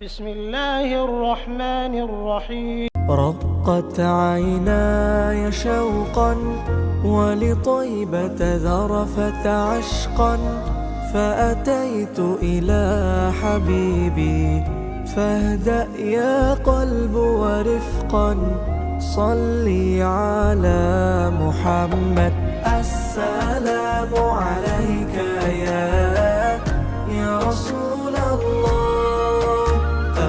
بسم الله الرحمن الرحيم. رقت عيناي شوقا ولطيبة ذرفت عشقا فأتيت إلى حبيبي فاهدأ يا قلب ورفقا صلي على محمد. السلام عليك يا رسول الله،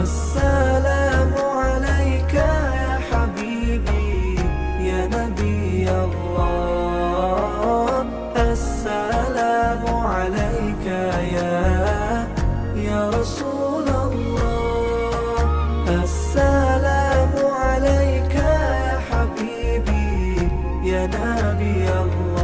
السلام عليك يا حبيبي يا نبي الله، السلام عليك يا رسول الله، السلام عليك يا حبيبي يا نبي الله.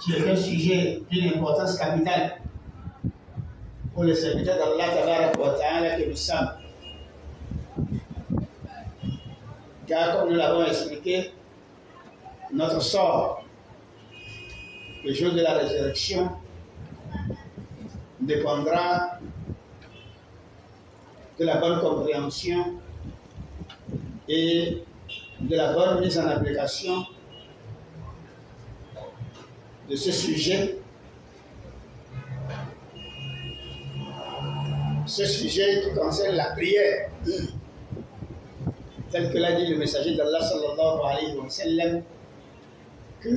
C'est un sujet d'une importance capitale pour les serviteurs d'Allah Tabaraka wa Ta'ala que nous sommes. Car comme nous l'avons expliqué, notre sort, le jour de la résurrection, dépendra de la bonne compréhension et de la bonne mise en application de ce sujet. Ce sujet qui concerne la prière, tel que l'a dit le messager d'Allah sallallahu alayhi wa sallam, que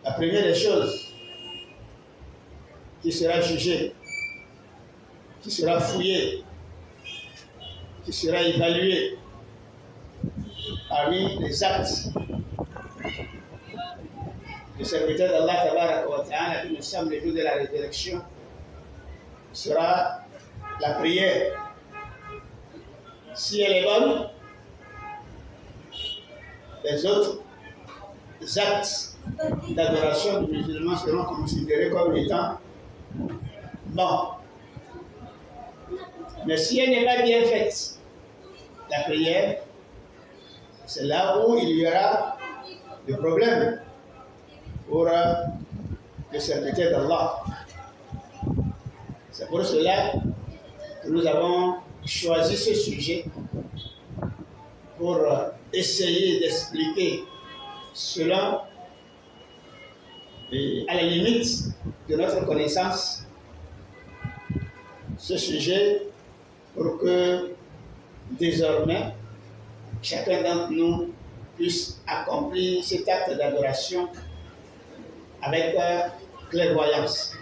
la première des choses qui sera jugée, qui sera fouillée, qui sera évaluée parmi les actes des serviteurs d'Allah Tabaraka wa Ta'ala que nous sommes le jour de la résurrection sera la prière. Si elle est bonne, les autres actes d'adoration du musulman seront considérés comme étant bons. Mais si elle n'est pas bien faite, la prière, c'est là où il y aura des problèmes pour les serviteurs d'Allah. C'est pour cela que nous avons choisi ce sujet pour essayer d'expliquer selon, et à la limite de notre connaissance, ce sujet pour que désormais chacun d'entre nous puisse accomplir cet acte d'adoration avec clairvoyance.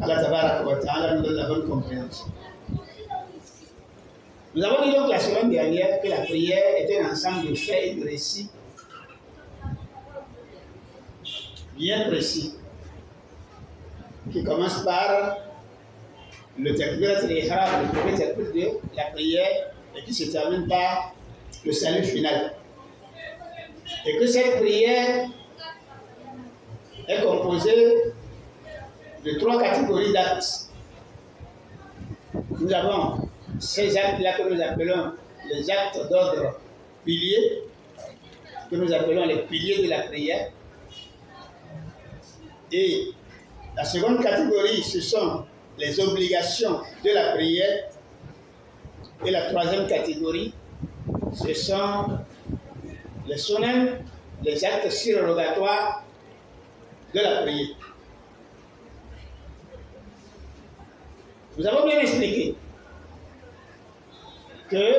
Allah Tabaraka wa Ta'ala nous donne la bonne compréhension. Nous avons dit donc la semaine dernière que la prière est un ensemble de faits et de récits bien précis qui commence par le takbirat al-ihram, le premier takbir de la prière, et qui se termine par le salut final. Et que cette prière est composée de 3 catégories d'actes. Nous avons ces actes-là que nous appelons les actes d'ordre piliers, que nous appelons les piliers de la prière. Et la seconde catégorie, ce sont les obligations de la prière. Et la troisième catégorie, ce sont les sunan, les actes surrogatoires de la prière. Nous avons bien expliqué que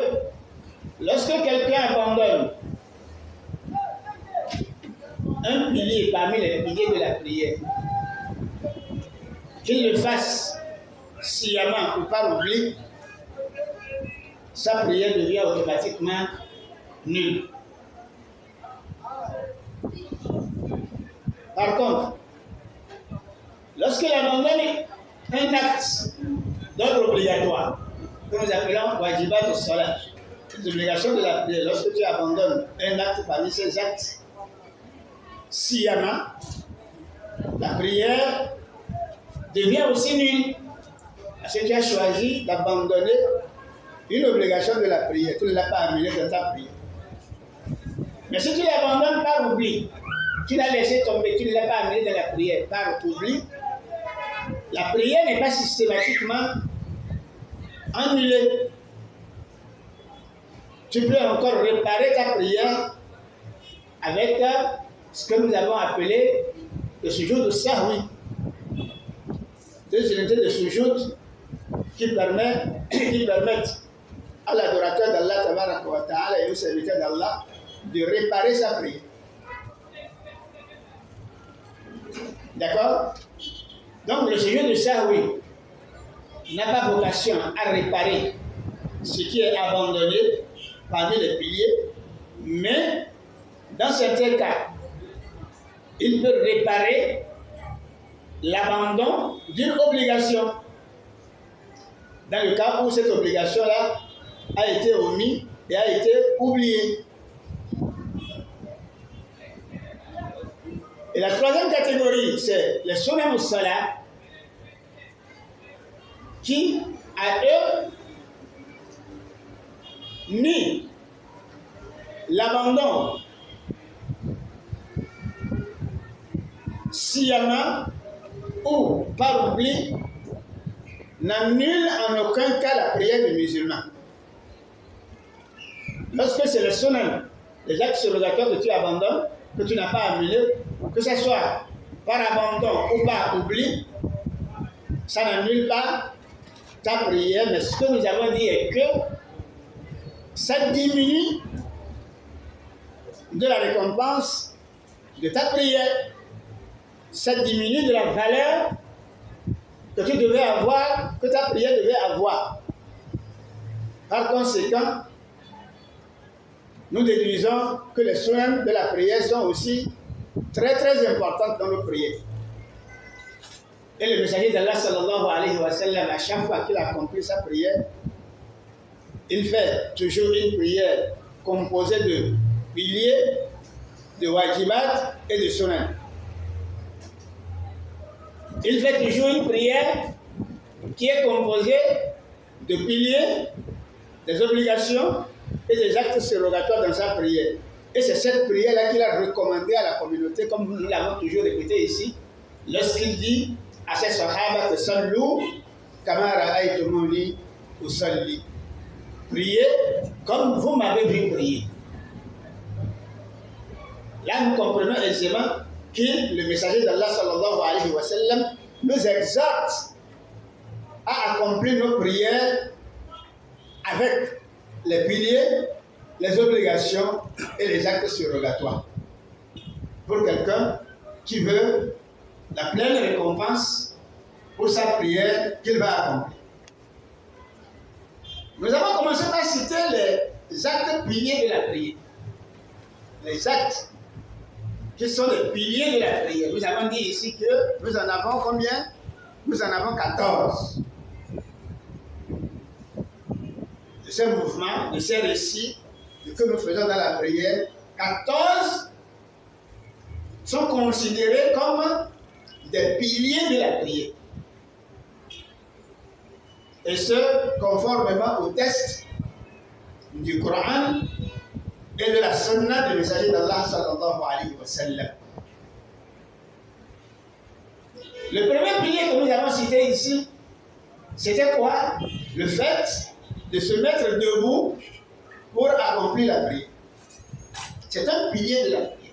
lorsque quelqu'un abandonne un pilier parmi les piliers de la prière, qu'il le fasse sciemment ou par oubli, sa prière devient automatiquement nulle. Par contre, lorsqu'il abandonne un acte d'ordre obligatoire, que nous appelons wajibat al-salat, les obligations de la prière, lorsque tu abandonnes un acte parmi ces actes, sciemment, la prière devient aussi nulle. Parce que tu as choisi d'abandonner une obligation de la prière, tu ne l'as pas amenée dans ta prière. Mais si tu l'abandonnes par oubli, tu l'as laissé tomber, tu ne l'as pas amené dans la prière par oubli, la prière n'est pas systématiquement annulée. Tu peux encore réparer ta prière avec ce que nous avons appelé le sujoud de sahwi. 2 unités de sujoud qui permettent à l'adorateur d'Allah tabaraka wa ta'ala et au serviteur d'Allah de réparer sa prière. D'accord? Donc le sujoud de sahwi n'a pas vocation à réparer ce qui est abandonné parmi les piliers, mais dans certains cas, il peut réparer l'abandon d'une obligation. Dans le cas où cette obligation-là a été omise et a été oubliée. Et la troisième catégorie, c'est les sunan as-salat, qui, à eux, ni l'abandon sciemment ou par oubli n'annule en aucun cas la prière du musulman. Lorsque c'est le sunan, les actes surrogatoires que tu abandonnes, que tu n'as pas annulé, que ce soit par abandon ou par oubli, ça n'annule pas ta prière, mais ce que nous avons dit est que ça diminue de la récompense de ta prière, ça diminue de la valeur que tu devais avoir, que ta prière devait avoir. Par conséquent, nous déduisons que les soins de la prière sont aussi très très importantes dans nos prières. Et le messager d'Allah sallallahu alayhi wa sallam, à chaque fois qu'il a accompli sa prière, il fait toujours une prière composée de piliers, de wajibat et de sunan. Il fait toujours une prière qui est composée de piliers, des obligations et des actes surrogatoires dans sa prière. Et c'est cette prière-là qu'il a recommandée à la communauté, comme nous l'avons toujours répété ici, lorsqu'il dit à ses sahaba que sallu kama ra'aytumuni usalli. Priez comme vous m'avez vu prier. Là, nous comprenons aisément que le messager d'Allah sallallahu alayhi wa sallam nous exhorte à accomplir nos prières avec les piliers, les obligations et les actes surrogatoires. Pour quelqu'un qui veut la pleine récompense pour sa prière qu'il va accomplir. Nous avons commencé par citer les actes piliers de la prière. Les actes qui sont les piliers de la prière. Nous avons dit ici que nous en avons combien? Nous en avons 14. De ces mouvements, de ces récits que nous faisons dans la prière, 14 sont considérés comme des piliers de la prière. Et ce, conformément au texte du Coran et de la sunna du messager d'Allah sallallahu alayhi wa sallam. Le premier pilier que nous avons cité ici, c'était quoi? Le fait de se mettre debout pour accomplir la prière. C'est un pilier de la prière.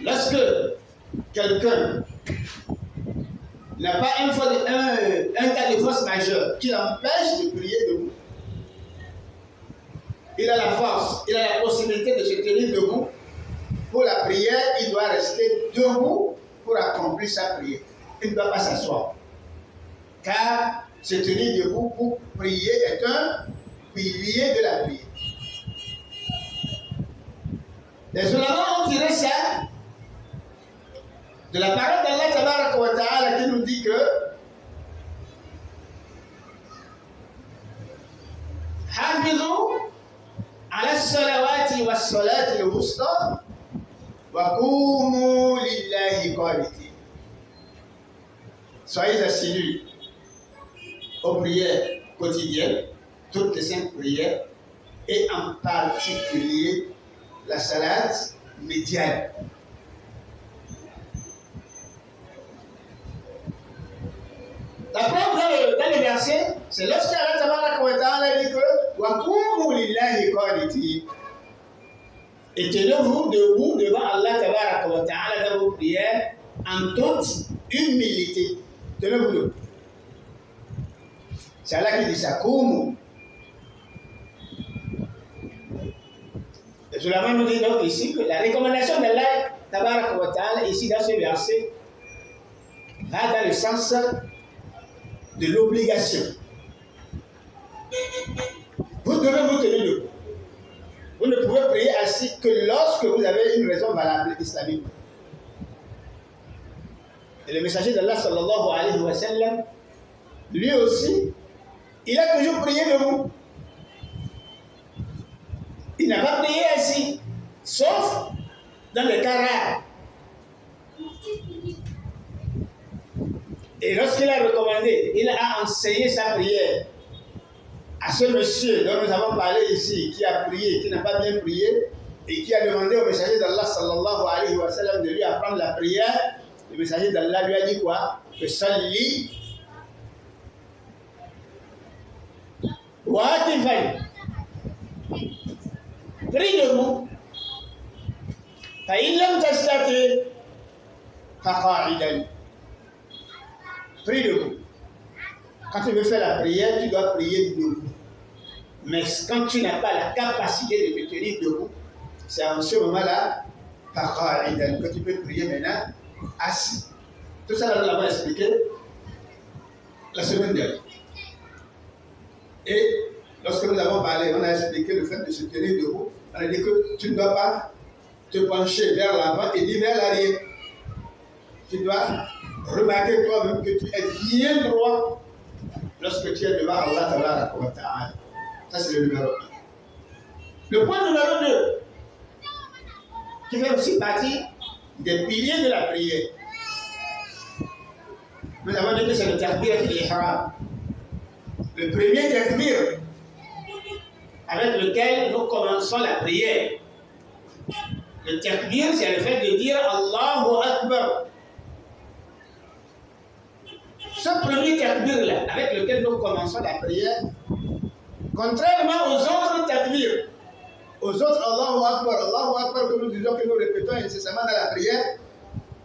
Lorsque quelqu'un n'a pas un cas de force majeure qui l'empêche de prier debout, il a la force, il a la possibilité de se tenir debout. Pour la prière, il doit rester debout pour accomplir sa prière. Il ne doit pas s'asseoir. Car se tenir debout pour prier est un pilier de la prière. Les ulama ont tiré ça de la parole d'Allah tabaraka wa ta'ala qui nous dit que Hafidhu ala salawati wa salati al-wusta wa qumu lillahi qanitin. Soyez assidus aux prières quotidiennes, toutes les 5 prières, et en particulier la salat médiane. La preuve dans le verset, c'est lorsque Allah Tabaraka wa Ta'ala dit que wa qumu lillahi qanitin. Et tenez-vous debout devant Allah Tabaraka wa Ta'ala dans vos prières en toute humilité. Tenez-vous debout. C'est Allah qui dit ça. Qumu. Et cela nous dit donc ici que la recommandation d'Allah Tabaraka wa Ta'ala ici dans ce verset va dans le sens de l'obligation. Vous devez vous tenir debout. Vous ne pouvez prier assis que lorsque vous avez une raison valable islamique. Et le messager d'Allah sallallahu alayhi wa sallam, lui aussi, il a toujours prié debout. Il n'a pas prié assis, sauf dans les cas rares. Et lorsqu'il a recommandé, il a enseigné sa prière à ce monsieur dont nous avons parlé ici, qui a prié, qui n'a pas bien prié, et qui a demandé au messager d'Allah sallallahu alayhi wa sallam de lui apprendre la prière. Le messager d'Allah lui a dit quoi? Que salli wa tifai. Prie debout. Fa illam tastati fa qa'idan. Prie debout. Quand tu veux faire la prière, tu dois prier debout. Mais quand tu n'as pas la capacité de te tenir debout, c'est en ce moment-là que tu peux prier maintenant assis. Tout ça, nous l'avons expliqué la semaine dernière. Et lorsque nous avons parlé, on a expliqué le fait de se tenir debout. On a dit que tu ne dois pas te pencher vers l'avant et ni vers l'arrière. Tu dois remarquer toi-même que tu es bien droit lorsque tu es devant Allah Tabaraka wa Ta'ala. Ça, c'est le numéro 1. Le point numéro 2, qui fait aussi partie des piliers de la prière. Nous avons dit que c'est le takbir al-ihram. Le premier takbir avec lequel nous commençons la prière. Le takbir, c'est le fait de dire Allahu Akbar. Ce premier takbir-là, avec lequel nous commençons la prière, contrairement aux autres takbir, aux autres Allahu Akbar que nous disons, que nous répétons incessamment dans la prière,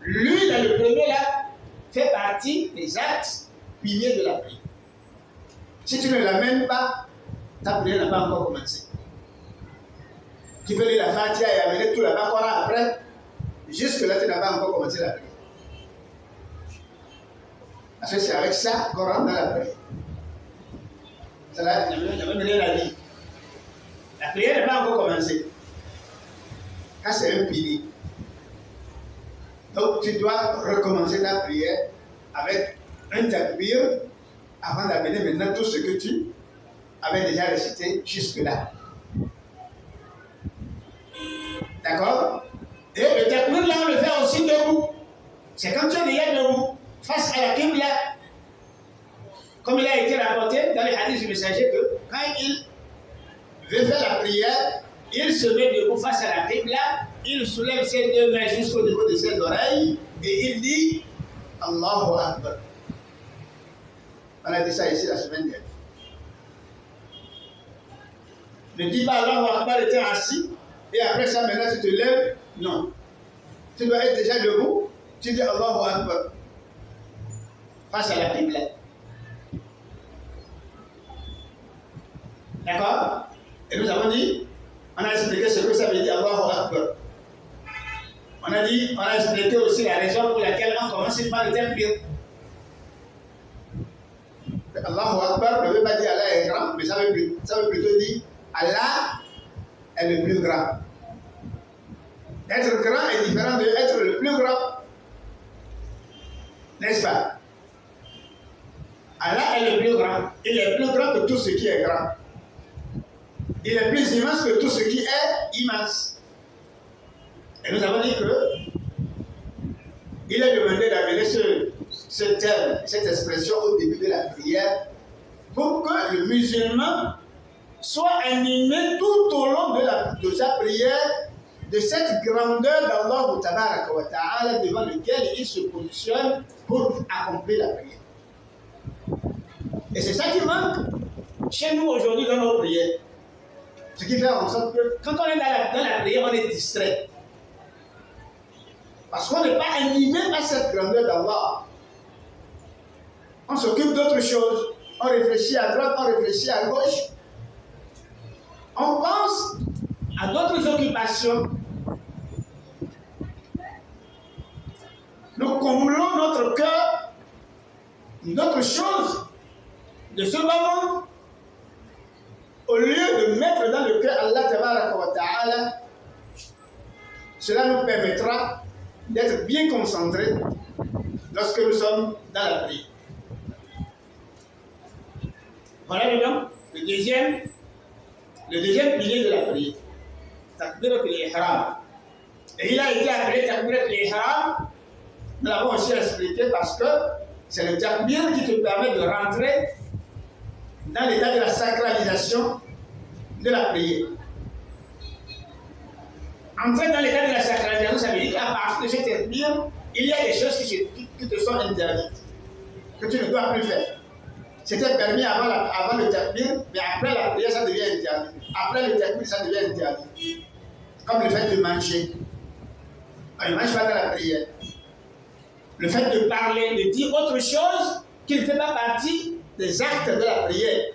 lui, dans le premier-là, fait partie des actes piliers de la prière. Si tu ne l'amènes pas, ta prière n'a pas encore commencé. Tu peux lire la Fatiha et amener tout la Baqara après, jusque-là, tu n'as pas encore commencé la prière. Parce que c'est avec ça qu'on rentre dans la prière. Ça là, il n'y a même rien à dire. La prière n'est pas encore commencée. Quand c'est un pilier. Donc tu dois recommencer ta prière avec un takbir avant d'amener maintenant tout ce que tu avais déjà récité jusque-là. D'accord? Et le takbir là, on le fait aussi debout. C'est quand tu es déjà debout, face à la Qibla. Comme il a été rapporté dans les hadiths du messager que quand il veut faire la prière, il se met debout face à la Qibla, il soulève ses deux mains jusqu'au niveau de ses oreilles et il dit Allahu Akbar. On a dit ça ici la semaine dernière. Ne dis pas Allahu Akbar, était assis et après ça maintenant tu te lèves. Non. Tu dois être déjà debout. Tu dis Allahu Akbar face à la Qibla. D'accord? Et nous avons dit, on a expliqué ce que ça veut dire Allahu Akbar. On a expliqué aussi la raison pour laquelle on commence par le takbir. Allahu Akbar ne veut pas dire Allah est grand, mais ça veut plutôt dire Allah est le plus grand. Être grand est différent de être le plus grand. N'est-ce pas? Allah est le plus grand. Il est plus grand que tout ce qui est grand. Il est plus immense que tout ce qui est immense. Et nous avons dit que il est demandé d'amener ce terme, cette expression au début de la prière pour que le musulman soit animé tout au long de sa prière de cette grandeur d'Allah Tabaraka wa Ta'ala devant lequel il se positionne pour accomplir la prière. Et c'est ça qui manque chez nous aujourd'hui dans nos prières. Ce qui fait en sorte que quand on est dans la prière, on est distrait. Parce qu'on n'est pas animé à cette grandeur d'Allah. On s'occupe d'autres choses. On réfléchit à droite, on réfléchit à gauche. On pense à d'autres occupations. Nous comblons notre cœur d'autres choses de ce moment. Au lieu de mettre dans le cœur Allah Tabaraka wa Ta'ala, cela nous permettra d'être bien concentrés lorsque nous sommes dans la prière. Voilà le deuxième pilier de la prière. Takbirat al-Ihram. Et il a été appelé Takbirat al-Ihram. Nous l'avons aussi expliqué parce que c'est le takbir qui te permet de rentrer dans l'état de la sacralisation de la prière. Entrer dans l'état de la sacralisation, ça veut dire qu'à partir de ce takbir, il y a des choses qui te sont interdites, que tu ne dois plus faire. C'était permis avant le takbir, mais après la prière, ça devient interdit. Après le takbir, ça devient interdit. Comme le fait de manger. On ne mange pas dans la prière. Le fait de parler, de dire autre chose qui ne fait pas partie des actes de la prière.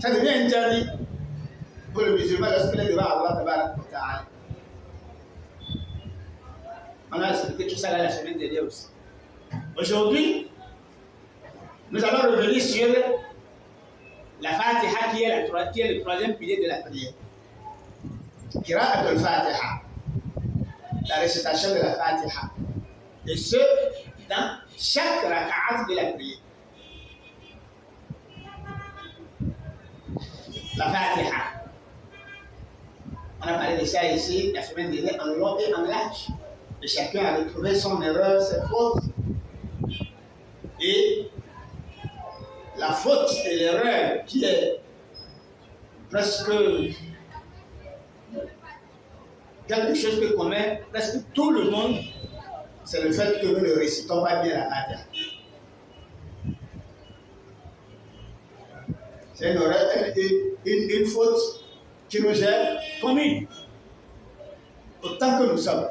Ça devient interdit pour le musulman lorsqu'il est devant Allah. On a expliqué tout ça là la semaine dernière aussi. Aujourd'hui, nous allons revenir sur la Fatiha qui est le troisième pilier de la prière. Qira'at al-Fatiha, la récitation de la Fatiha. Et ce, dans chaque raka'at de la prière. La Fatiha. On a parlé de ça ici la semaine dernière en long et en large. Et chacun a retrouvé son erreur, ses fautes. Et la faute et l'erreur qui est presque quelque chose que commet presque tout le monde, c'est le fait que nous ne récitons pas bien la Fatiha. C'est une faute qui nous est commune, autant que nous sommes.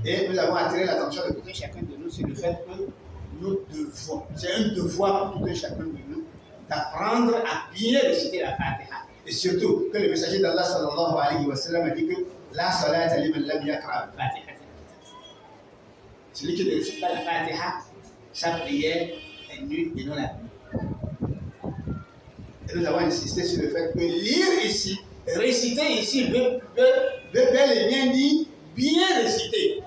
Et nous avons attiré l'attention de tout un chacun de nous sur le fait que nous devons, c'est un devoir pour tout un chacun de nous, d'apprendre à bien réciter la Fatiha. Et surtout, que le messager d'Allah sallallahu alayhi wa sallam a dit que la salata liman lam yaqra al-Fatiha. Celui qui ne récite pas la Fatiha, sa prière est nulle et non la Et nous avons insisté sur le fait que lire ici, réciter ici, veut bel et bien dire bien réciter.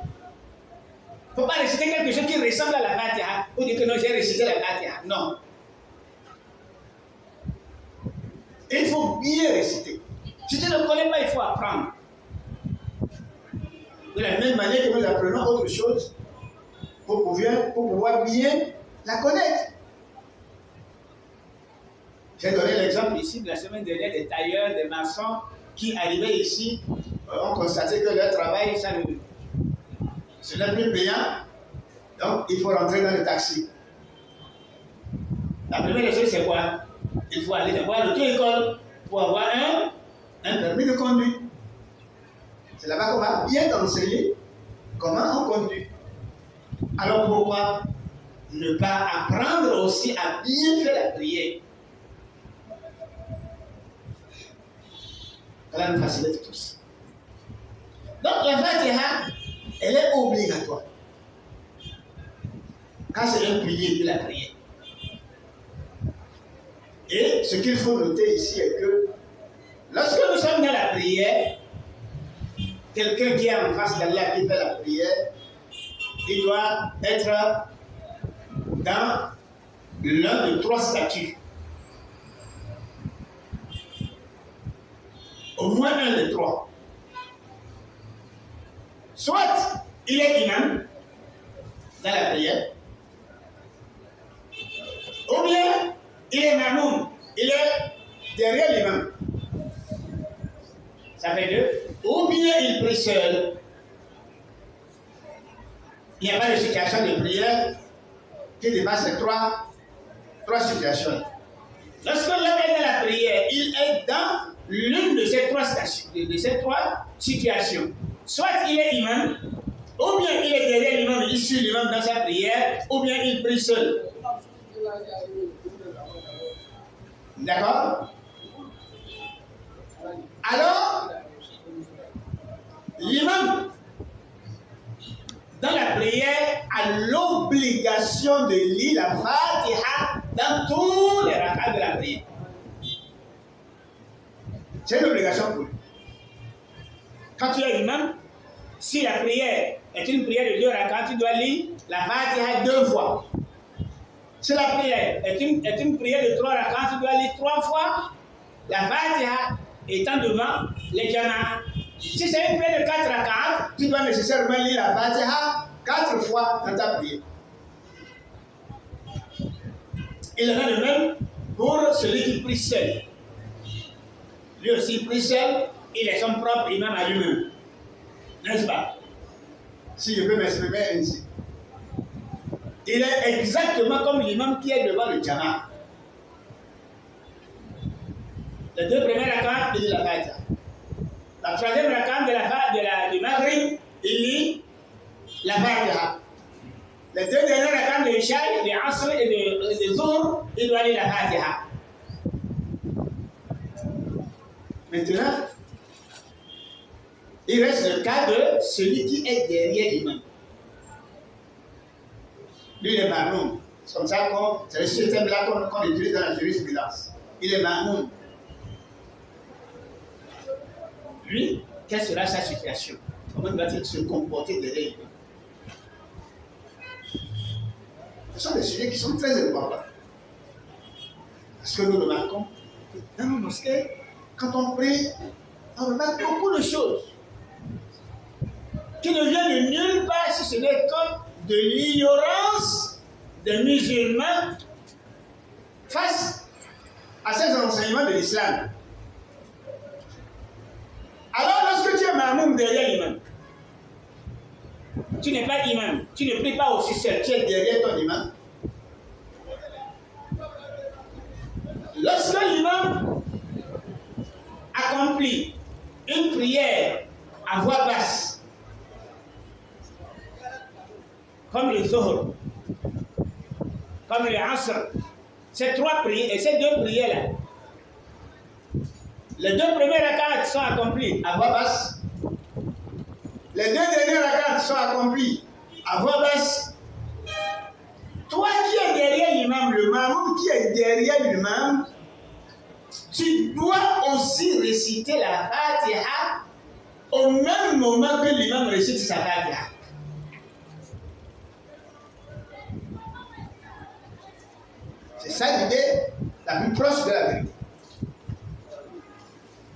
Il ne faut pas réciter quelque chose qui ressemble à la Fatiha ou dire que non, j'ai récité la Fatiha. Non. Il faut bien réciter. Si tu ne connais pas, il faut apprendre. De la même manière que nous apprenons autre chose pour pouvoir bien la connaître. J'ai donné l'exemple ici de la semaine dernière des tailleurs, des maçons qui arrivaient ici, ont constaté que leur travail, ce n'est plus payant, donc il faut rentrer dans le taxi. La première chose, c'est quoi? Il faut aller voir l'auto-école pour avoir un permis de conduire. C'est là-bas qu'on va bien t'enseigner comment on conduit. Alors pourquoi ne pas apprendre aussi à bien faire la prière? Cela nous facilite tous. Donc la Fatiha, elle est obligatoire. Quand c'est un pilier de la prière. Et ce qu'il faut noter ici est que lorsque nous sommes dans la prière, quelqu'un qui est en face d'Allah qui fait la prière, il doit être dans l'un de trois statuts. Au moins un des trois. Soit il est imam dans la prière, ou bien il est mamoum, il est derrière l'imam. Ça fait deux. Ou bien il prie seul. Il n'y a pas de situation de prière qui dépasse les trois situations. Lorsque l'homme est dans la prière, il est dans l'une de ces trois situations. Soit il est imam, ou bien il est derrière l'imam, il suit l'imam dans sa prière, ou bien il prie seul. D'accord? Alors, l'imam, dans la prière, a l'obligation de lire la Fatiha dans tous les rakats de la prière. C'est une obligation pour lui. Quand tu es imam, si la prière est une prière de 2 rakats, tu dois lire la Fatiha 2 fois. Si la prière est une prière de 3 rakats, tu dois lire 3 fois la Fatiha étant devant les jama'as. Si c'est une prière de 4 rakats, tu dois nécessairement lire la Fatiha 4 fois dans ta prière. Il en est de même pour celui qui prie seul. Lui aussi prie seul, il est son propre imam à lui-même. N'est-ce pas? Si je peux m'exprimer ainsi. Il est exactement comme l'imam qui est devant le jama. Les 2 premières rakats, il lit la Fatiha. La 3e rakat du Maghrib, il lit la Fatiha. Les 2 dernières rakats de Isha, de Asr et de Zuhr, il doit lire la Fatiha. Maintenant, il reste le cas de celui qui est derrière l'imam. Lui, il est mamoum. C'est comme ça c'est le système-là qu'on utilise dans la jurisprudence. Il est mamoum. Lui, quelle sera sa situation? Comment va-t-il se comporter derrière l'imam? Ce sont des sujets qui sont très importants. Parce que nous remarquons que dans nos mosquées, quand on prie, on remarque beaucoup de choses qui ne viennent de nulle part si ce n'est que de l'ignorance des musulmans face à ces enseignements de l'islam. Alors, lorsque tu es mamoum derrière l'imam, tu n'es pas imam, tu ne pries pas aussi seul, tu es derrière ton imam. Lorsque l'imam accomplit une prière à voix basse, comme le Zohar, comme le Asr, ces 3 prières et ces 2 prières-là, les 2 premières rakats sont accomplies à voix basse. Les 2 dernières rakats sont accomplies à voix basse. Toi qui es derrière l'imam, le mamoum qui est derrière l'imam, tu dois aussi réciter la Fatiha au même moment que l'imam récite sa Fatiha. C'est ça l'idée la plus proche de la vérité.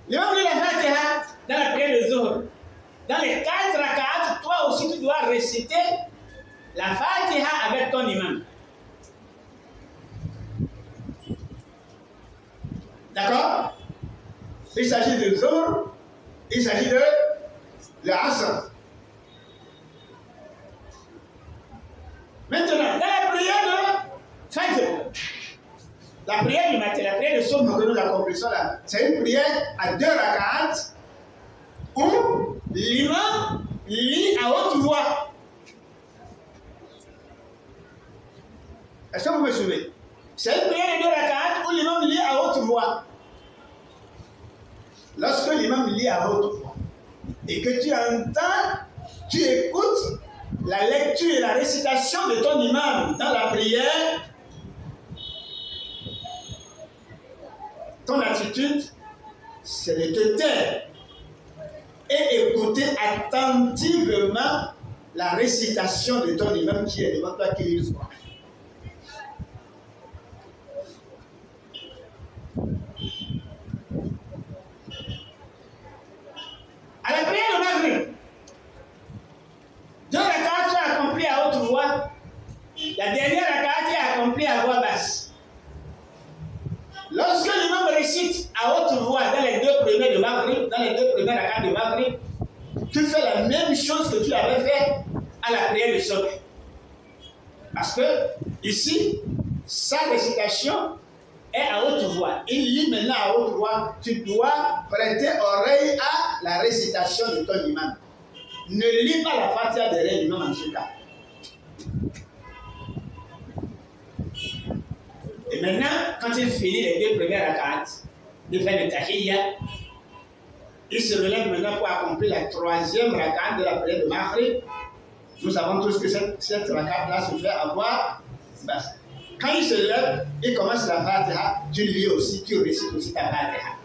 L'imam lit la Fatiha dans la prière de Zohar. Dans les 4 rakats, toi aussi tu dois réciter la Fatiha avec ton imam. D'accord? Il s'agit de Zohar, il s'agit de l'Asr. Maintenant, dans la prière de Fajr, la prière du matin, la prière de Somme que nous accomplissons là, c'est une prière à 2 rakats où l'imam lit à haute voix. Est-ce que vous me suivez? C'est une prière de 2 rakats où l'imam lit à haute voix. Lorsque l'imam lit à haute voix et que tu entends, tu écoutes la lecture et la récitation de ton imam dans la prière, ton attitude, c'est de te taire et écouter attentivement la récitation de ton imam qui est devant toi, qui lit le soir. À la prière de Maghrib, 2 rakats sont accomplis à haute voix, la dernière rakat est accomplie à voix basse. à haute voix dans les deux premiers de Maghrib, dans les deux premiers rakats de Maghrib, tu fais la même chose que tu avais fait à la prière de sommet. Parce que ici, sa récitation est à haute voix. Il lit maintenant à haute voix. Tu dois prêter oreille à la récitation de ton imam. Ne lis pas la Fatiha derrière l'imam en ce cas. Et maintenant, quand il finit les deux premières rakats, il fait le tahiyya. Il se relève maintenant pour accomplir la troisième rakat de la prière de Maghrib. Nous savons tous que cette rakat-là se fait avoir. Quand il se lève, il commence la Fatiha, tu lis aussi, tu récites aussi ta Fatiha.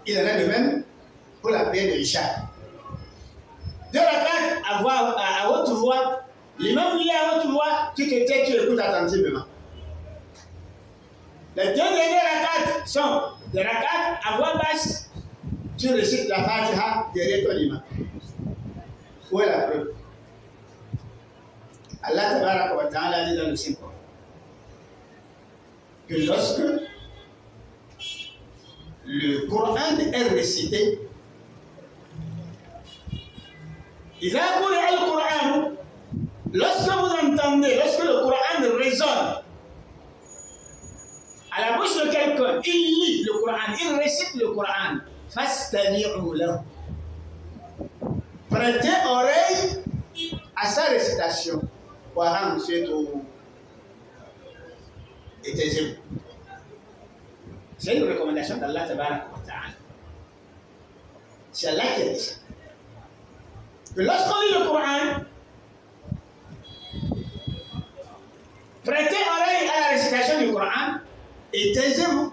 Il en est de même pour la prière de Isha. Deux rakats à haute voix, l'imam lit à haute voix, tu te tais, tu écoutes attentivement. Les deux derniers rakats sont des rakats à voix basse, tu récites la Fatiha derrière ton imam. Où est la preuve? Allah Tabaraka wa Ta'ala dit dans le Saint-Coran que lorsque le Coran est récité, lorsque vous entendez, lorsque le Coran résonne à la bouche de quelqu'un, il lit le Coran, il récite le Coran, fastami'u lahu. Prêtez oreille à sa récitation. Voilà, monsieur, et taisez-vous. C'est une recommandation d'Allah Tabaraka wa Ta'ala. C'est Allah qui a dit ça. Que lorsqu'on lit le Coran, prêtez oreille à la récitation du Coran et taisez-vous.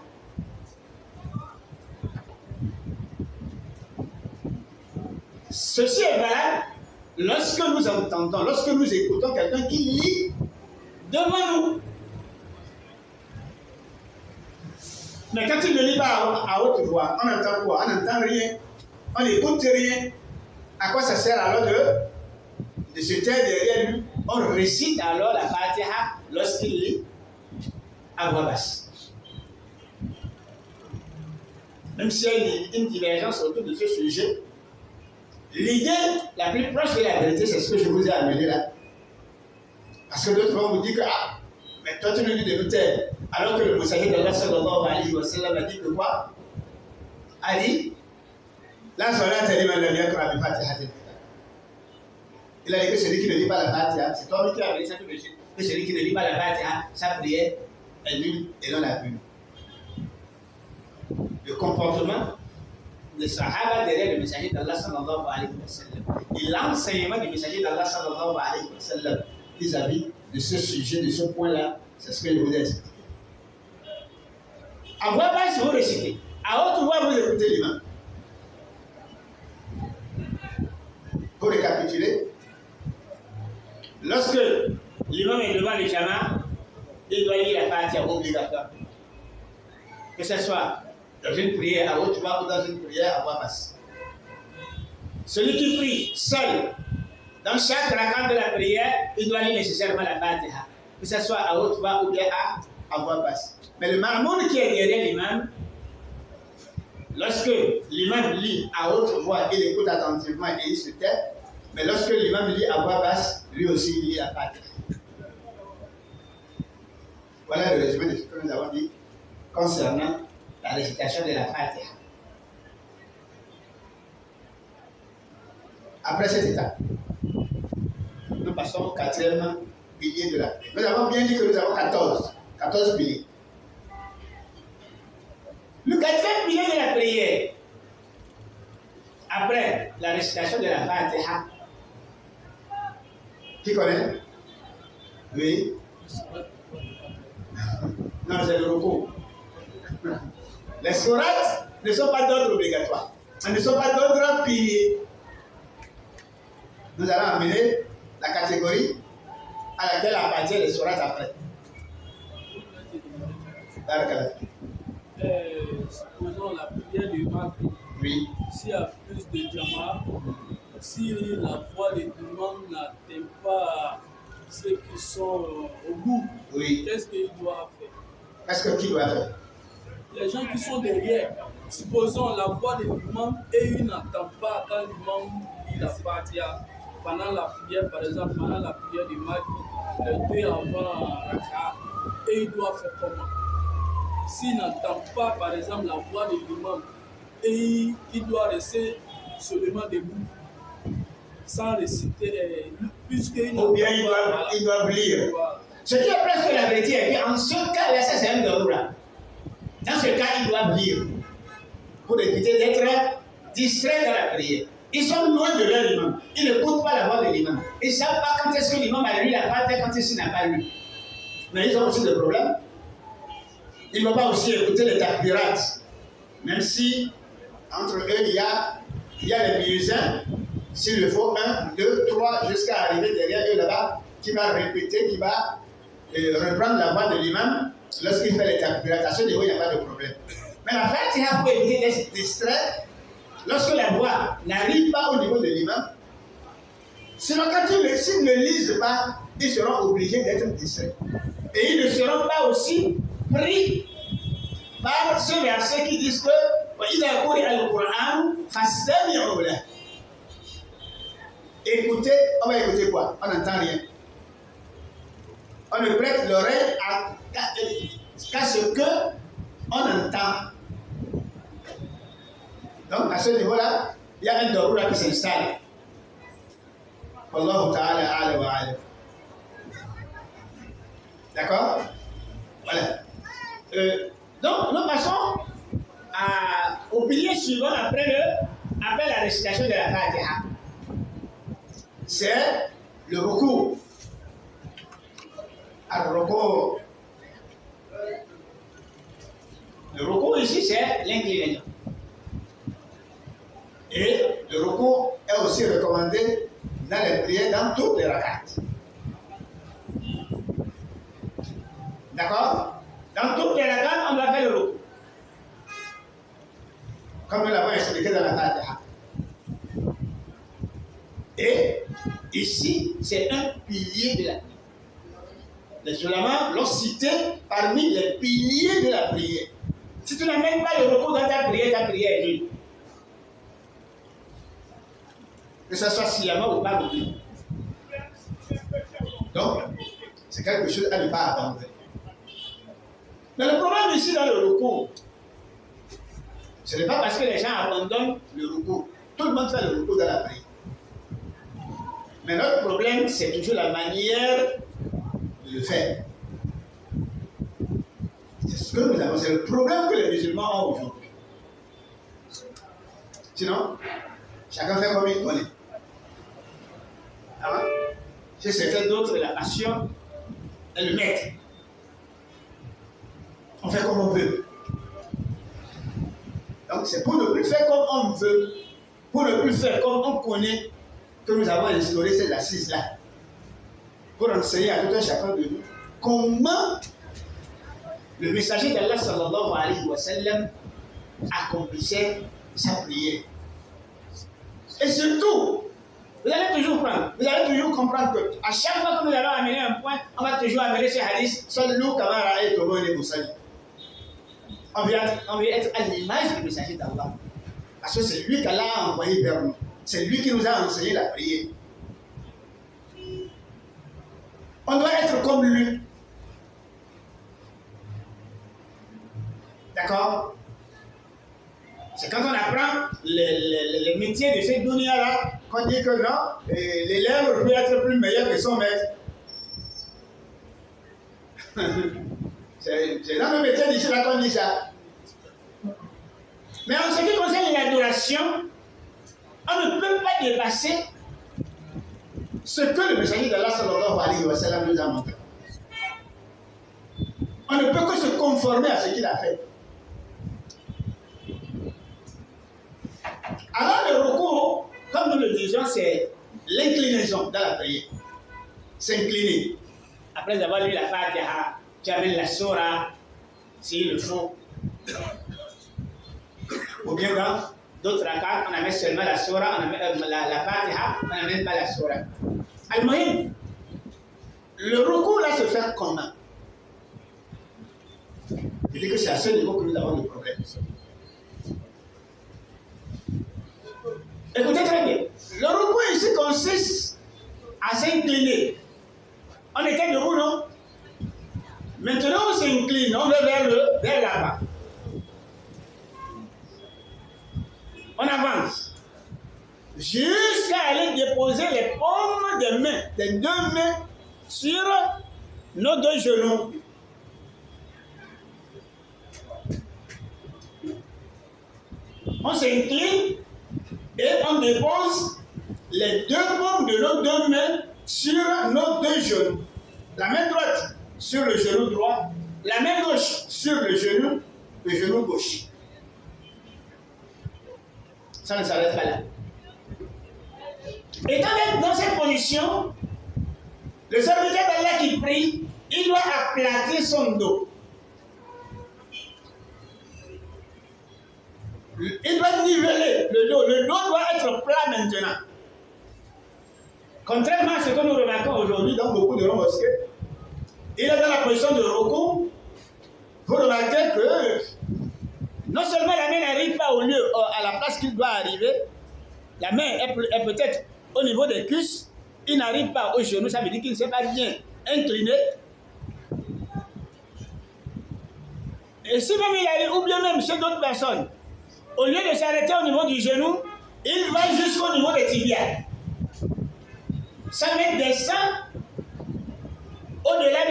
Ceci est valable lorsque nous entendons, lorsque nous écoutons quelqu'un qui lit devant nous. Mais quand il ne lit pas à haute voix, on entend quoi? On n'entend rien, on n'écoute rien. À quoi ça sert alors de se taire derrière lui? On récite alors la Fatiha lorsqu'il lit à voix basse. Même s'il y a une divergence autour de ce sujet, l'idée la plus proche de la vérité, c'est ce que je vous ai amené là. Parce que d'autres vont vous dire que, ah, mais toi tu nous dis de nous taire. Alors que le messager d'Allah sallallahu alayhi wa sallam a dit que quoi? A dit, la salata liman lam yaqra bi fatihatil kitab. Il a dit que celui qui ne lit pas la Fatiha, c'est toi qui as dit ça tout de suite, que celui qui ne lit pas la Fatiha, sa prière est nulle et non la pure. Le comportement des Sahaba derrière le messager d'Allah sallallahu alayhi wa sallam et l'enseignement du messager d'Allah sallallahu alayhi wa sallam vis-à-vis de ce sujet, de ce point-là, c'est ce que je vous ai expliqué. À voix basse, vous récitez. À haute voix, vous écoutez l'imam. Pour récapituler, lorsque l'imam est devant le jama, il doit lire la Fatiha obligatoire. Que ce soit dans une prière à haute voix ou dans une prière à voix basse. Celui qui prie seul, dans chaque rakat de la prière, il doit lire nécessairement la Fatiha. Que ce soit à haute voix ou bien à voix basse. Mais le ma'moun qui est derrière l'imam, lorsque l'imam lit à haute voix, il écoute attentivement et il se tait. Mais lorsque l'imam lit à voix basse, lui aussi il lit la Fatiha. Voilà le résumé de ce que nous avons dit concernant la récitation de la Fatiha. Après cette étape, nous passons au quatrième pilier de la prière. Nous avons bien dit que nous avons 14 piliers. Le quatrième pilier de la prière, après la récitation de la Fatiha, qui connaît? Oui. Non, c'est le recours. Les sourates ne sont pas d'ordre obligatoire. Elles ne sont pas d'ordre pilier. Nous allons amener la catégorie à laquelle appartient les sourates après. Supposons la prière du Maghrib. Oui. S'il y a plus de jama, si la voix de l'imam n'atteint pas ceux qui sont au bout, Oui. qu'est-ce qu'il doit faire? Parce que qui doit faire? Les gens qui sont derrière, supposons la voix de l'imam et il n'entend pas quand l'imam lit la Fatiha pendant la prière, par exemple, pendant la prière du Maghrib, deux avant Raka, et il doit faire comment? S'il n'entend pas, par exemple, la voix de l'imam et il doit rester seulement debout, sans réciter, puisqu'il Ou bien ils doivent lire. Ce qui est presque la vérité est qu'en ce cas-là, ça c'est un doula. Dans ce cas, ils doivent lire pour éviter d'être distraits dans la prière. Ils sont loin de leur imam. Ils n'écoutent pas la voix de l'imam. Ils ne savent pas quand est-ce que l'imam a lu la Fatiha, quand est-ce qu'il n'a pas lu. Mais ils ont aussi des problèmes. Ils ne vont pas aussi écouter les takbirat. Même si entre eux, il y a les muezzins. S'il le faut, 1, 2, 3, jusqu'à arriver derrière eux là-bas, qui va répéter, qui va reprendre la voix de l'imam lorsqu'il fait les takbirat. À ce niveau, il n'y a pas de problème. Mais la Fatiha, pour éviter d'être distrait, lorsque la voix n'arrive pas au niveau de l'imam, sinon quand s'ils ne lisent pas, ils seront obligés d'être distraits. Et ils ne seront pas aussi pris par ce verset qui disent que écoutez, on va écouter quoi? On n'entend rien. On ne prête l'oreille qu'à ce que on entend. Donc à ce niveau-là, il y a un doroula qui s'installe. Wallahu ta'ala a'lam wa a'lam. D'accord? Voilà. Donc nous passons au pilier suivant après la récitation de la Fatiha. C'est le recours. Alors, le recours ici, c'est l'inclinaison. Et le recours est aussi recommandé dans les prières, dans toutes les rakats. D'accord? Dans toutes les rakats, on doit faire le recours. Comme nous l'avons expliqué dans la Fatiha. Et ici, c'est un pilier de la prière. Les ulama l'ont cité parmi les piliers de la prière. Si tu n'amènes pas le recours dans ta prière est nulle. Que ce soit sciemment ou pas oublié. Donc, c'est quelque chose à ne pas abandonner. Mais le problème ici dans le recours, ce n'est pas parce que les gens abandonnent le recours. Tout le monde fait le recours dans la prière. Mais notre problème, c'est toujours la manière de le faire. C'est ce que nous avons, c'est le problème que les musulmans ont aujourd'hui. Sinon, chacun fait comme il connaît. Ah, chez certains d'autres, la passion est le maître. On fait comme on veut. Donc c'est pour ne plus faire comme on veut, pour ne plus faire comme on connaît, que nous avons instauré cette assise-là. Pour enseigner à tout un chacun de nous comment le messager d'Allah sallallahu alayhi wa sallam accomplissait sa prière. Et surtout, vous allez toujours comprendre que à chaque fois que nous allons amener un point, on va toujours amener ce hadith, sallu kama ra'aytumuni usalli. On veut être à l'image du messager d'Allah. Parce que c'est lui qu'Allah a envoyé vers nous. C'est lui qui nous a enseigné la prière. On doit être comme lui. D'accord? C'est quand on apprend les métiers de cette dunya-là qu'on dit que non, l'élève peut être plus meilleur que son maître. C'est dans le métier d'ici là qu'on dit ça. Mais en ce qui concerne l'adoration, on ne peut pas dépasser ce que le messager d'Allah sallallahu alayhi wa sallam nous a montré. On ne peut que se conformer à ce qu'il a fait. Alors le recours, comme nous le disons, c'est l'inclinaison dans la prière. S'incliner. Après avoir lu la Fatiha, tu amènes la Surah, s'il le faut. Ou bien dans d'autres rakats, on amène seulement la Surah, on amène la Fatiha, on n'amène pas la Surah. Al-Muhim, le recours là se fait comment? Je dis que c'est à ce niveau que nous avons des problèmes. Écoutez très bien. Le repos ici consiste à s'incliner. On était debout, non? Maintenant, on s'incline, on va vers là-bas. On avance. Jusqu'à aller déposer les paumes des mains, des deux mains, sur nos deux genoux. On s'incline et on dépose les deux paumes de nos deux mains sur nos deux genoux. La main droite sur le genou droit, la main gauche sur le genou gauche. Ça ne s'arrête pas là. Étant dans cette position, le serviteur d'Allah qui prie, il doit aplatir son dos. Il doit niveler le dos. Le dos doit être plat maintenant. Contrairement à ce que nous remarquons aujourd'hui dans beaucoup de mosquées, il est dans la position de recours. Vous remarquez que non seulement la main n'arrive pas au lieu, à la place qu'il doit arriver, la main est peut-être au niveau des cuisses, il n'arrive pas au genou, ça veut dire qu'il ne s'est pas bien incliné. Et si même il arrive, ou bien même chez d'autres personnes, au lieu de s'arrêter au niveau du genou, il va jusqu'au niveau des tibias. Sa main descend au-delà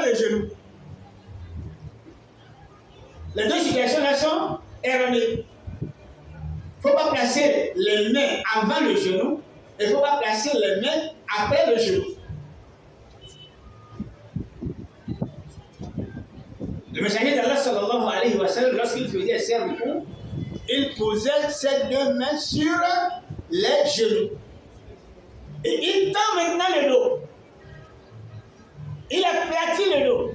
des genoux. Les deux situations-là sont erronées. Il ne faut pas placer les mains avant le genou et il ne faut pas placer les mains après le genou. Le messager d'Allah sallallahu alayhi wa sallam, lorsqu'il faisait ses recours, il posait ses deux mains sur les genoux. Et il tend maintenant le dos. Il aplatit le dos.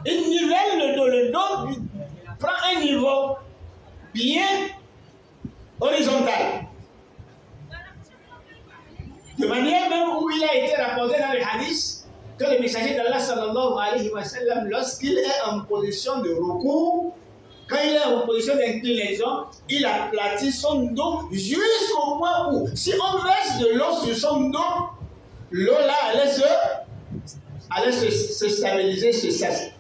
Il nivelle le dos. Le dos prend un niveau bien horizontal. De manière même où il a été rapporté dans le hadith que le messager d'Allah sallallahu alayhi wa sallam, lorsqu'il est en position de recours, quand il est en position d'inclinaison, il aplatit son dos jusqu'au point où, si on verse de l'eau sur son dos, l'eau là allait se stabiliser, se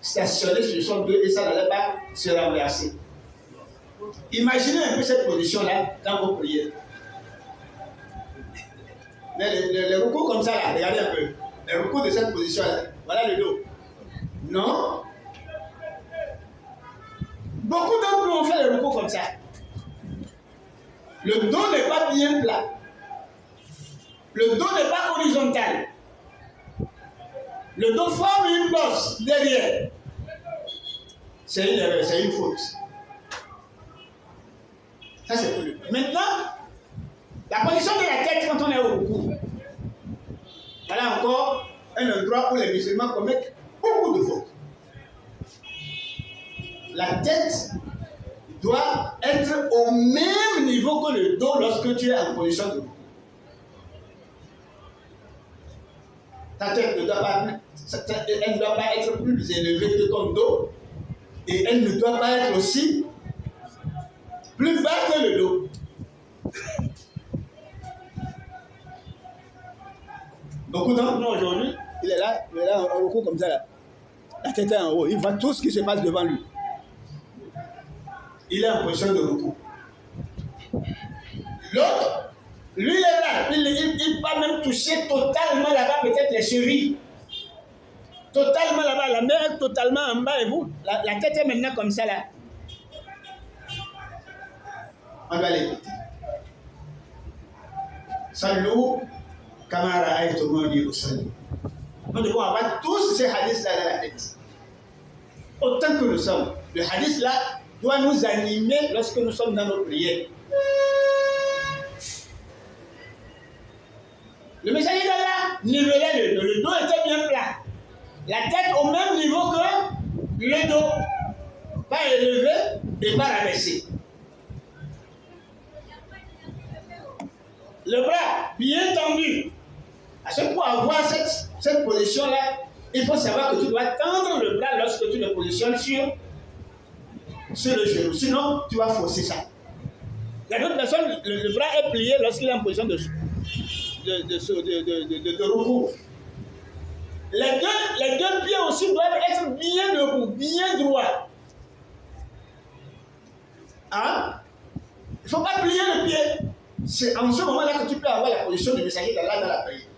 stationner sur son dos et ça n'allait pas se renverser. Imaginez un peu cette position-là dans vos prières. Mais les recours comme ça, là, regardez un peu. Les recours de cette position-là, voilà le dos. Non? Beaucoup d'entre nous ont fait les recours comme ça. Le dos n'est pas bien plat. Le dos n'est pas horizontal. Le dos forme une bosse derrière. C'est une erreur, c'est une faute. Ça, c'est pour lui. Maintenant, la position de la tête quand on est au recours. Voilà encore un endroit où les musulmans commettent beaucoup de fautes. La tête doit être au même niveau que le dos lorsque tu es en position de recours. Ta tête ne doit pas être plus élevée que ton dos et elle ne doit pas être aussi plus bas que le dos. Beaucoup d'entre nous aujourd'hui, il est là en recours comme ça, là. La tête est en haut, il voit tout ce qui se passe devant lui. Il est en position de recours. L'autre, lui, il est là, il va même toucher totalement là-bas, peut-être les chevilles. Totalement là-bas, la main est totalement en bas et vous, la tête est maintenant comme ça là. On va l'écouter. Salou, Kamara Aïtomoni Ousani. Nous devons avoir tous ces hadiths-là dans la tête. Autant que nous sommes. Le hadith-là doit nous animer lorsque nous sommes dans nos prières. Le messager d'Allah nivelait le dos. Le dos était bien plat. La tête au même niveau que le dos. Pas élevé et pas rabaissé. Le bras bien tendu. À ce point avoir cette position-là, il faut savoir que tu dois tendre le bras lorsque tu le positionnes sur le genou. Sinon, tu vas fausser ça. Il y a d'autres personnes, le bras est plié lorsqu'il est en position de recours. Les deux pieds aussi doivent être bien debout, bien droits. Hein? Il ne faut pas plier le pied. C'est en ce moment-là que tu peux avoir la position du messager d'Allah dans la prière.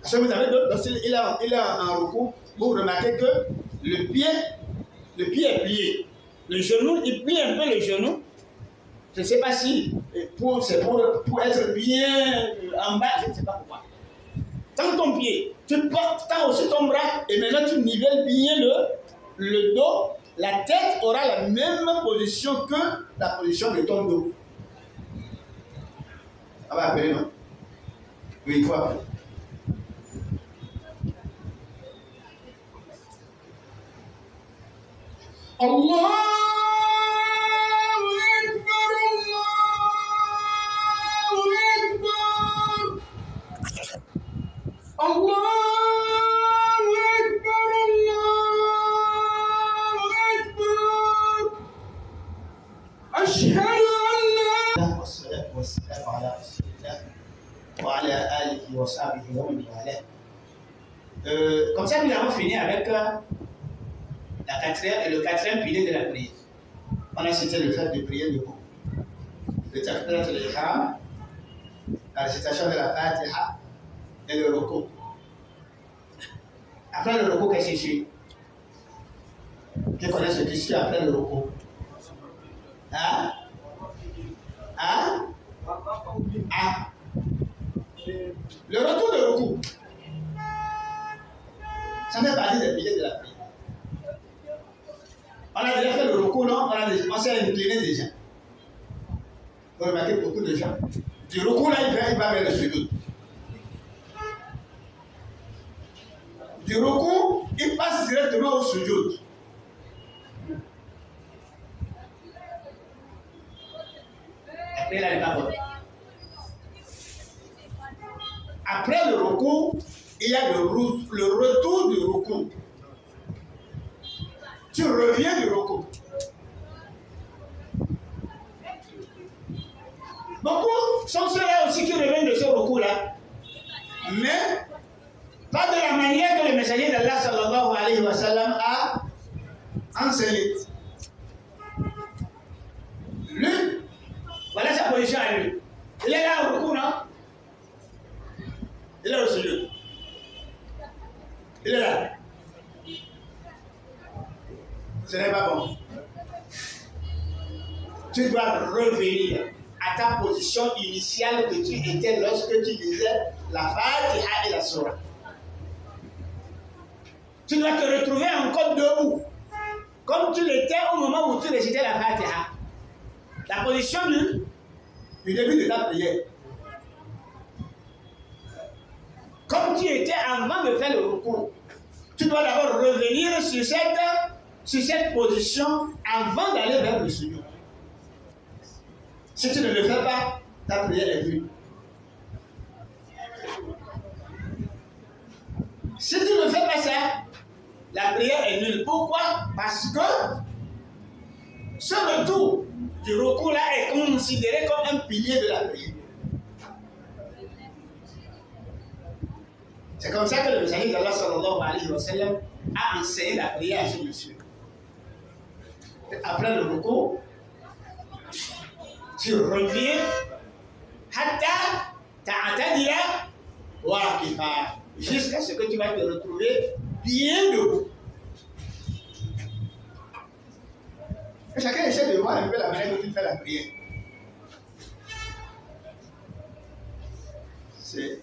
Parce que vous avez d'autres, lorsqu'il est en recours, vous remarquez que le pied est plié. Le genou, il plie un peu le genou. Je ne sais pas si c'est pour être bien en bas, je ne sais pas pourquoi. Tends ton pied, tu tends aussi ton bras et maintenant tu nivelles bien le dos. La tête aura la même position que la position de ton dos. On va appeler, non? Oui, il faut appeler. Allah! Comme ça, nous avons fini avec le quatrième pilier de la prière. On a cité le fait de prier debout. Le takbirat al-ihram, la récitation de la Fatiha et le ruku. Après le ruku, qu'est-ce qui suit? Qui connaît ce qui suit après le ruku? Hein? Hein? Ah. Le retour de ruku. Ça fait partie des piliers de la prière. On a déjà fait le ruku, non? On s'est incliné déjà. Vous remarquez beaucoup de gens. Du ruku, là, il va vers le sujoud. Du ruku, il passe directement au sujoud. Après, là, il n'est pas bon. Après le ruku, il y a le retour du ruku. Tu reviens du ruku. Beaucoup sont ceux-là aussi qui reviennent de ce ruku-là. Mais pas de la manière que le messager d'Allah sallallahu alayhi wa sallam a enseigné. Lui, voilà sa position à lui. Il est là au ruku, non? Il est au sujoud. Il est là. Ce n'est pas bon. Tu dois revenir à ta position initiale que tu étais lorsque tu disais la Fatiha et la Surah. Tu dois te retrouver encore debout, comme tu l'étais au moment où tu récitais la Fatiha. La position du début de ta prière. Comme tu étais avant de faire le recours, tu dois d'abord revenir sur cette position avant d'aller vers le sujoud. Si tu ne le fais pas, ta prière est nulle. Si tu ne fais pas ça, la prière est nulle. Pourquoi? Parce que ce retour du recours là est considéré comme un pilier de la prière. C'est comme ça que le messager d'Allah sallallahu alayhi wa sallam a enseigné la prière à ce monsieur. Après le recours, tu reviens hatta ta'tadila waqifa, jusqu'à ce que tu vas te retrouver bien debout. Et chacun essaie de voir un peu la manière dont tu fais la prière.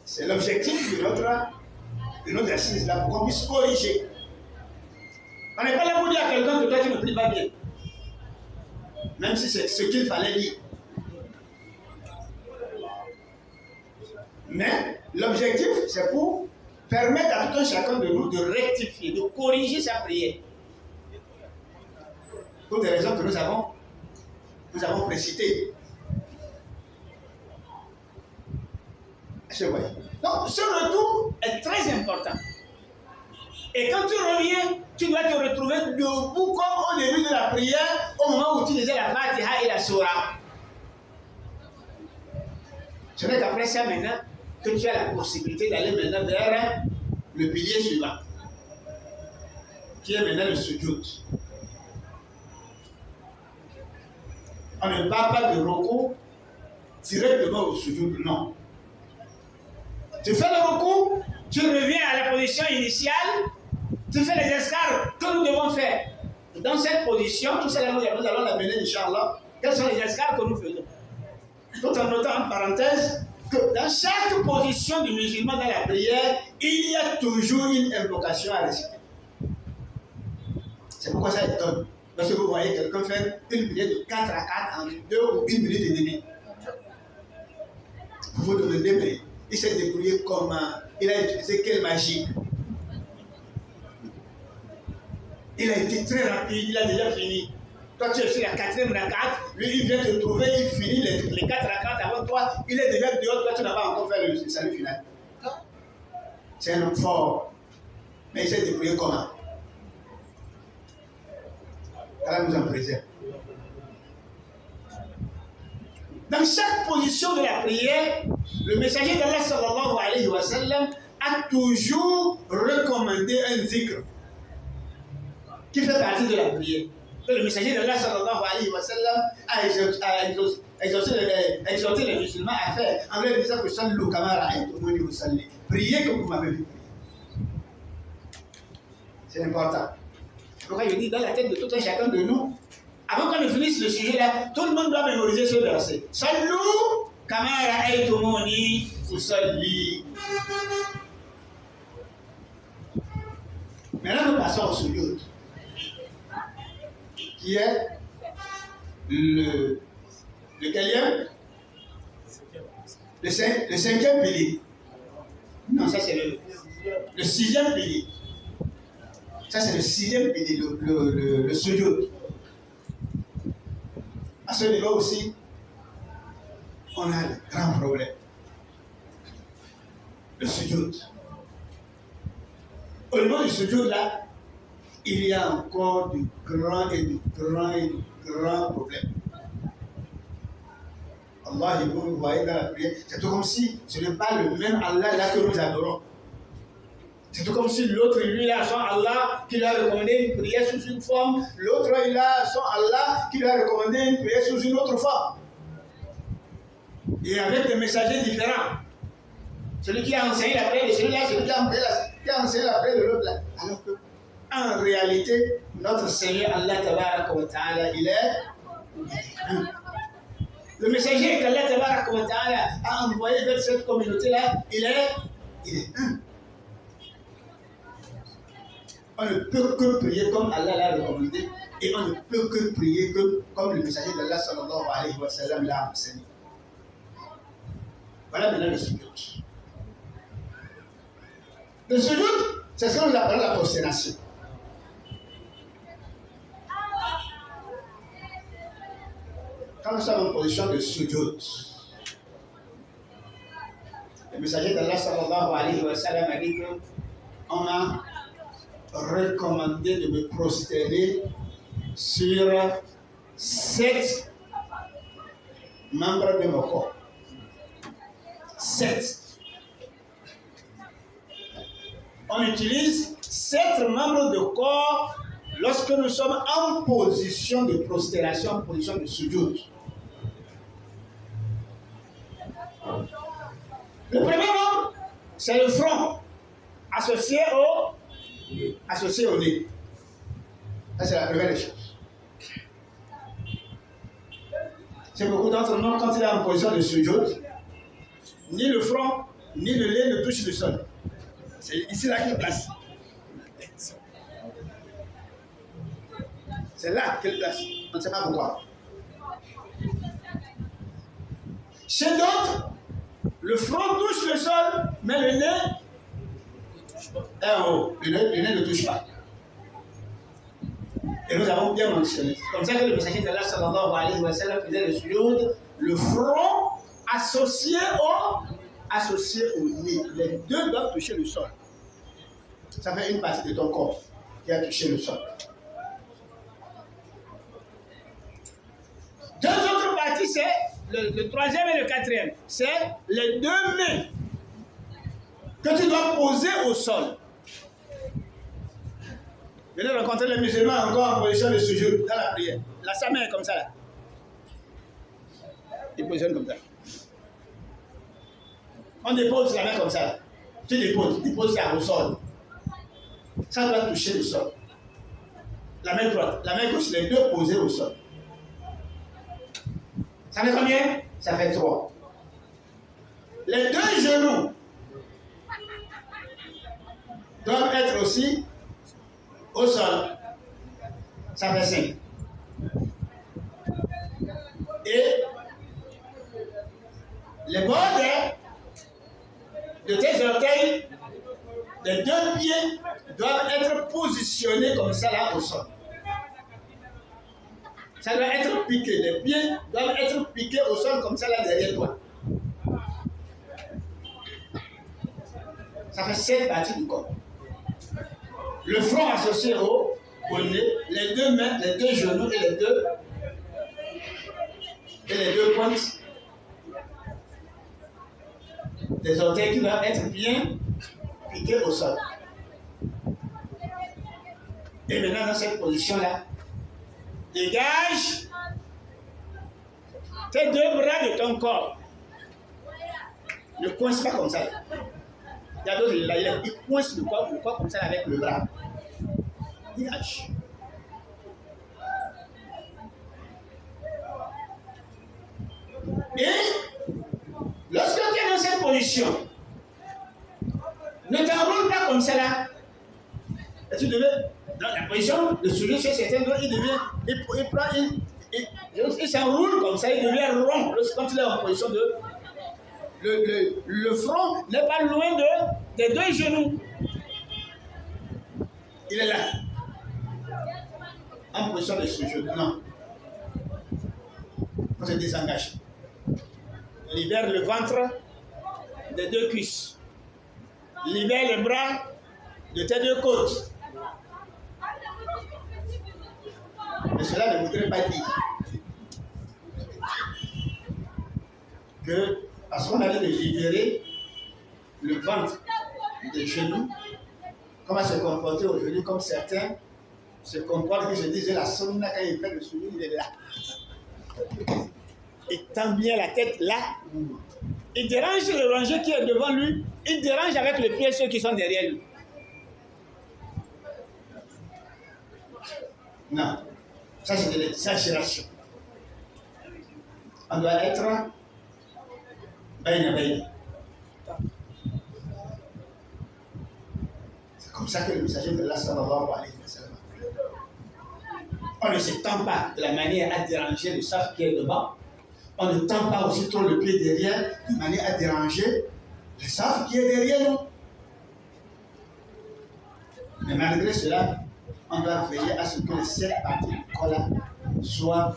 C'est l'objectif de notre assise là, pour qu'on puisse corriger. On n'est pas là pour dire à quelqu'un que toi tu ne pries pas bien. Même si c'est ce qu'il fallait dire. Mais l'objectif, c'est pour permettre à tout un chacun de nous de rectifier, de corriger sa prière. Pour des raisons que nous avons précitées. Je vois. Donc, ce retour est très important. Et quand tu reviens, tu dois te retrouver debout comme au début de la prière, au moment où tu disais la Fatiha et la Surah. Ce n'est qu'après ça maintenant que tu as la possibilité d'aller maintenant vers le pilier suivant, qui est maintenant le sujoud. On ne parle pas de recours directement au sujoud, non. Tu fais le recours, tu reviens à la position initiale, tu fais les escars que nous devons faire. Dans cette position, tout ça, nous allons l'amener, Inch'Allah. Quels sont les escars que nous faisons? Tout en notant en parenthèse que dans chaque position du musulman dans la prière, il y a toujours une invocation à réciter. C'est pourquoi ça étonne. Parce que vous voyez quelqu'un faire une prière de 4 à 4 en 2 ou 1 minute et demie. Vous vous demandez, mais il s'est débrouillé comment? Il a utilisé quelle magie? Il a été très rapide, il a déjà fini. Toi, tu es sur la 4e rak'at, lui, il vient te trouver, il finit les 4 rak'at avant toi, il est déjà dehors, toi, tu n'as pas encore fait le salut final. C'est un homme fort, mais il s'est débrouillé comment? Allah nous en préserve. Dans chaque position de la prière, le messager d'Allah sallallahu alayhi wa sallam a toujours recommandé un zikr qui fait partie de la prière. Et le messager d'Allah sallallahu alayhi wa sallam a exhorté les musulmans à faire en leur disant que sallu kama ra'aytumuni usalli. Priez comme vous m'avez vu prier. C'est important. Pourquoi je dis dans la tête de tout un chacun de nous, avant qu'on ne finisse le sujet là, tout le monde doit mémoriser ce verset. Sallu kama ra'aytumuni usalli. Maintenant nous passons au sujoud, qui est le quatrième, le 5e pilier. Non, ça c'est le 6e pilier. Ça c'est le 6e pilier, le sujoud. À ce niveau aussi, on a le grand problème. Le sujoud. Au niveau du sujoud là, il y a encore de grands problèmes. Allah, vous voyez dans la prière, c'est tout comme si ce n'est pas le même Allah là que nous adorons. C'est tout comme si l'autre, lui, il a son Allah qui lui a recommandé une prière sous une forme, l'autre, il a son Allah qui lui a recommandé une prière sous une autre forme. Et avec des messagers différents. Celui qui a enseigné la prière de celui-là, celui qui a enseigné la prière de l'autre là. Alors que, en réalité, notre Seigneur Allah Tabaraka wa Ta'ala, il est le messager qu'Allah Tabaraka wa Ta'ala a envoyé vers cette communauté-là, il est un. On ne peut que prier comme Allah l'a recommandé et on ne peut que prier comme le messager d'Allah sallallahu alayhi wa sallam l'a enseigné. Voilà maintenant le sujoud. Le sujoud, c'est ce que nous appelons la prosternation. Quand nous sommes en position de sujoud, le messager d'Allah sallallahu alayhi wa sallam a dit qu'on m'a recommandé de me prosterner sur 7 membres de mon corps. 7. On utilise 7 membres de corps lorsque nous sommes en position de prosternation, en position de sujoud. Le premier membre, c'est le front, associé au nez. Ça, c'est la première des choses. C'est beaucoup d'entre nous, quand il est en position de sujoud, ni le front, ni le nez ne touchent le sol. C'est ici là qu'il place. C'est là qu'il place. On ne sait pas pourquoi. Chez d'autres, le front touche le sol, mais le nez est en haut. Le nez ne touche pas. Et nous avons bien mentionné. C'est comme ça que le messager d'Allah sallallahu alayhi wa sallam faisait le sujoud, le front associé associés au nez. Les deux doivent toucher le sol. Ça fait une partie de ton corps qui a touché le sol. Deux autres parties, c'est le troisième et le quatrième. C'est les deux mains que tu dois poser au sol. Venez rencontrer les musulmans encore en position de sujoud dans la prière. Là, sa main est comme ça là. Il positionne comme ça. On dépose la main comme ça. Tu déposes ça au sol. Ça doit toucher le sol. La main droite, la main gauche, les deux posées au sol. Ça fait combien? Ça fait 3. Les deux genoux doivent être aussi au sol. Ça fait 5. Et les bords de tes orteils, les deux pieds doivent être positionnés comme ça là au sol. Ça doit être piqué. Les pieds doivent être piqués au sol comme ça là derrière toi. Ça fait 7 parties du corps. Le front associé au nez, les deux mains, les deux genoux et les deux pointes des orteils qui doivent être bien piqués au sol. Et maintenant dans cette position-là, dégage tes deux bras de ton corps. Ne coince pas comme ça. Il y a d'autres, il coince le corps comme ça avec le bras. Dégage. Et lorsque tu es dans cette position, ne t'enroule pas comme ça là. Et tu devais, dans la position de sujoud chez certains, il s'enroule comme ça, il devient rond. Quand il est en position de. Le front n'est pas loin des deux genoux. Il est là. En position de sujoud. Non. On se désengage. On libère le ventre des deux cuisses. Libère les bras de tes deux côtes. Mais cela ne voudrait pas dire que, parce qu'on allait libérer le ventre des genoux, comment se comporter aujourd'hui comme certains se comportent, que je disais la somna quand il fait le soulier, il est là. Il tend bien la tête là. Il dérange le rangé qui est devant lui, il dérange avec le pied ceux qui sont derrière lui. Non, ça c'est de l'exagération. On doit être bain. C'est comme ça que le messager de Allah sallallahu alayhi wa sallam. On ne se tend pas de la manière à déranger le saf qui est devant. On ne tend pas aussi trop le pied derrière de manière à déranger le saf qui est derrière nous. Mais malgré cela, on doit veiller à ce que les 7 parties du corps soient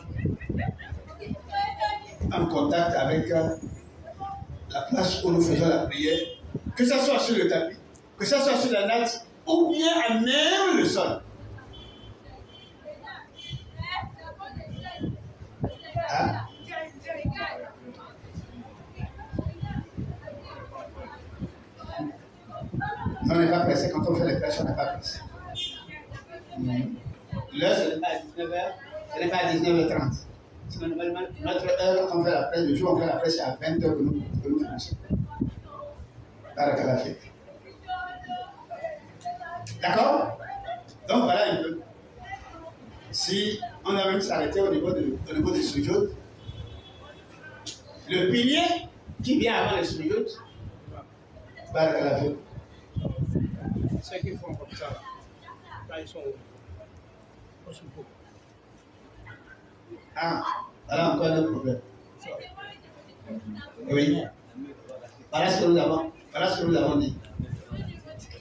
en contact avec la place où nous faisons la prière, que ce soit sur le tapis, que ce soit sur la natte, ou bien à même le sol. Hein? On n'est pas pressé. Quand on fait les prêches, on n'est pas pressé. L'heure, ce n'est pas à 19h, ce n'est pas à 19h30. Notre heure, quand on fait la prêche, le jour où on fait la prêche, c'est à 20h que nous finissons. D'accord? Donc voilà un peu. Si on a même s'arrêté au niveau des sujoud, le pilier qui vient avant le sujoud, barakallahu. Ceux qui font comme ça, là, ils sont où? Ah, voilà encore un autre problème. Oui. Voilà ce que nous avons dit.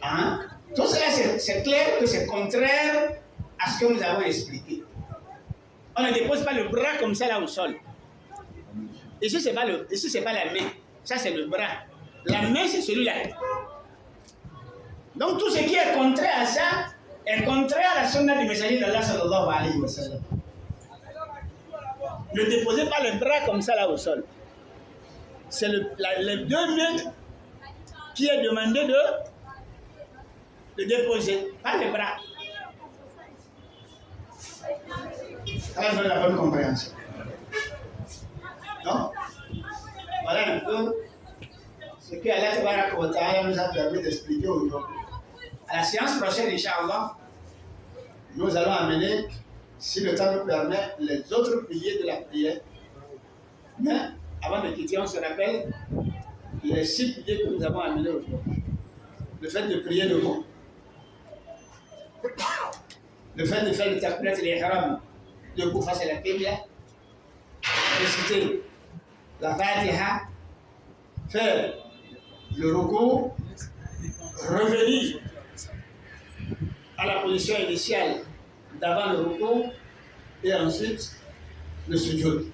Hein? Tout cela, c'est clair que c'est contraire à ce que nous avons expliqué. On ne dépose pas le bras comme ça là au sol. Ici, c'est pas la main. Ça, c'est le bras. La main, c'est celui-là. Donc tout ce qui est contraire à ça est contraire à la sunna du messager d'Allah sallallahu alayhi wa sallam. Ne déposez pas les bras comme ça là au sol. C'est les deux mains qui est demandé de déposer, pas les bras. Ça donne la bonne compréhension. Non? Voilà un peu ce que Allah Tabaraka wa Ta'ala nous a permis d'expliquer aujourd'hui. À la séance prochaine, Inch'Allah, nous allons amener, si le temps nous permet, les autres piliers de la prière. Mais avant de quitter, on se rappelle les 6 piliers que nous avons amenés aujourd'hui. Le fait de prier debout, le fait de faire le takbirat al-ihram debout face à la Qibla, réciter la Fatiha, faire le recours, revenir à la position initiale d'avant le recours et ensuite le sujoud.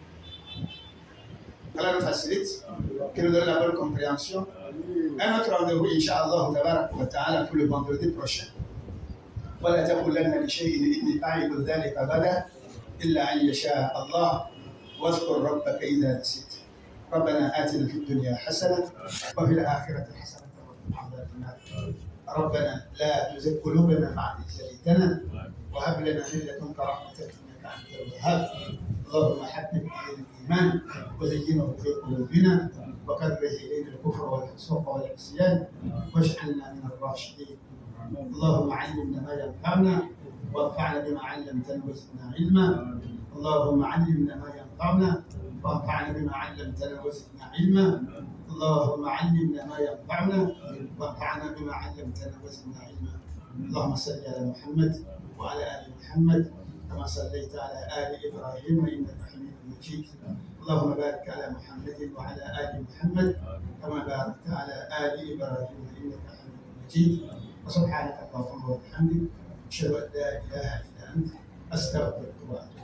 Allah nous facilite, qu'il nous donne la bonne compréhension. Un autre rendez-vous, Inch'Allah, ta'ala, pour le vendredi prochain. ولا تقولن لشيء إني فاعل ذلك غدا إلا أن يشاء الله واذكر ربك إذا نسيت. ربنا آتنا في الدنيا حسنة وفي الآخرة حسنة وقنا عذاب النار. ربنا لا تزغ قلوبنا بعد إذ هديتنا وهب لنا من لدنك رحمة إنك أنت الوهاب. اللهم حبب إلينا الإيمان وزينه في قلوبنا وكره إلينا الكفر والفسوق والعصيان واجعلنا من الراشدين. اللهم علمنا ما ينفعنا وانفعنا بما علمتنا وزدنا علما. اللهم علمنا ما ينفعنا وانفعنا بما علمتنا وزدنا علما. اللهم علمنا ما ينفعنا وانفعنا بما علمتنا وزدنا علما. اللهم صل على محمد وعلى ال محمد كما صليت على ال ابراهيم انك حميد مجيد. اللهم بارك على محمد وعلى ال محمد كما باركت على ال ابراهيم انك حميد مجيد. وسبحانك اللهم وبحمدك اشهد ان لا اله الا انت استغفرك واتوب